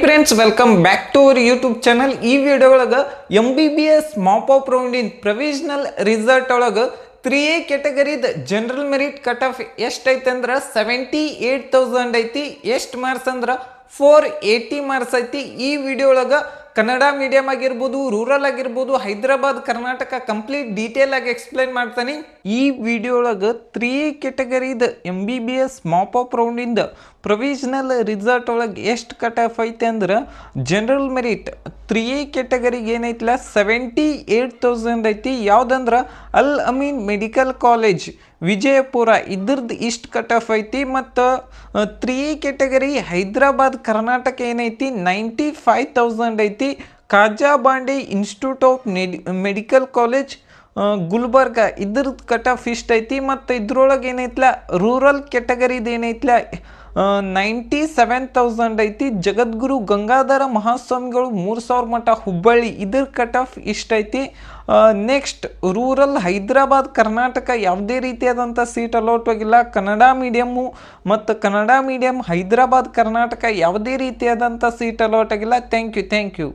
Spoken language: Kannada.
Friends, welcome back to our YouTube channel. ಈ ವಿಡಿಯೋ ಒಳಗೆ MBBS ಮಾಪ್ ಆಫ್ ರೌಂಡಿನ್ ಪ್ರೊವಿಷನಲ್ ರಿಸಲ್ಟ್ ಒಳಗೆ 3A ಕ್ಯಾಟಗರಿದ ಜನರಲ್ ಮೆರಿಟ್ ಕಟ್ ಆಫ್ ಎಷ್ಟೈತೆ ಅಂದ್ರೆ 78,000 ಐತಿ. ಎಷ್ಟು ಮಾರ್ಕ್ಸ್ ಅಂದ್ರೆ 480 ಮಾರ್ಕ್ಸ್ ಐತಿ. ಈ ವಿಡಿಯೋ ಒಳಗೆ ಕನ್ನಡ ಮೀಡಿಯಂ ಆಗಿರ್ಬೋದು, ರೂರಲ್ ಆಗಿರ್ಬೋದು, ಹೈದರಾಬಾದ್, ಕರ್ನಾಟಕ ಕಂಪ್ಲೀಟ್ ಡೀಟೇಲ್ ಆಗಿ ಎಕ್ಸ್ಪ್ಲೈನ್ ಮಾಡ್ತಾನೆ. ಈ ವಿಡಿಯೋ ಒಳಗೆ 3A ಕ್ಯಾಟಗರಿದ MBBS ಮಾಪ್ ಆಫ್ ರೌಂಡಿಂದ ಪ್ರೊವಿಷನಲ್ ರಿಸಲ್ಟ್ ಒಳಗೆ ಎಷ್ಟು ಕಟ್ ಆಫ್ ಐತೆ ಅಂದ್ರೆ ಜನರಲ್ ಮೆರಿಟ್ 3A ಕ್ಯಾಟಗರಿಗೆ ಏನೈತಿಲ್ಲ 78,000 ಐತಿ. ಯಾವುದಂದ್ರೆ ಅಲ್ ಅಮೀನ್ ಮೆಡಿಕಲ್ ಕಾಲೇಜ್ ವಿಜಯಪುರ ಇದ್ರದ್ದು ಇಷ್ಟು ಕಟ್ ಆಫ್ ಐತಿ. ಮತ್ತು 3A ಕ್ಯಾಟಗರಿ ಹೈದರಾಬಾದ್ ಕರ್ನಾಟಕ ಏನೈತಿ 95,000 ಐತಿ. Khaja Bande institute of medical college Gulbarga ಇದ್ರದ್ದು ಕಟ್ ಆಫ್ ಇಷ್ಟ ಐತಿ. ಮತ್ತು ಇದ್ರೊಳಗೆ ಏನೈತಿಲ್ಲ ರೂರಲ್ ಕ್ಯಾಟಗರಿದು ಏನೈತಿಲ್ಲ 97,000 ಐತಿ. ಜಗದ್ಗುರು ಗಂಗಾಧರ ಮಹಾಸ್ವಾಮಿಗಳು 3,000 ಮಠ ಹುಬ್ಬಳ್ಳಿ ಇದ್ರ ಕಟ್ ಆಫ್ ಇಷ್ಟ ಐತಿ. ನೆಕ್ಸ್ಟ್ ರೂರಲ್ ಹೈದರಾಬಾದ್ ಕರ್ನಾಟಕ ಯಾವುದೇ ರೀತಿಯಾದಂಥ ಸೀಟ್ ಅಲೌಟ್ ಆಗಿಲ್ಲ. ಕನ್ನಡ ಮೀಡಿಯಮ್ಮು ಮತ್ತು ಕನ್ನಡ ಮೀಡಿಯಂ ಹೈದರಾಬಾದ್ ಕರ್ನಾಟಕ ಯಾವುದೇ ರೀತಿಯಾದಂಥ ಸೀಟ್ ಅಲೌಟ್ ಆಗಿಲ್ಲ. Thank you.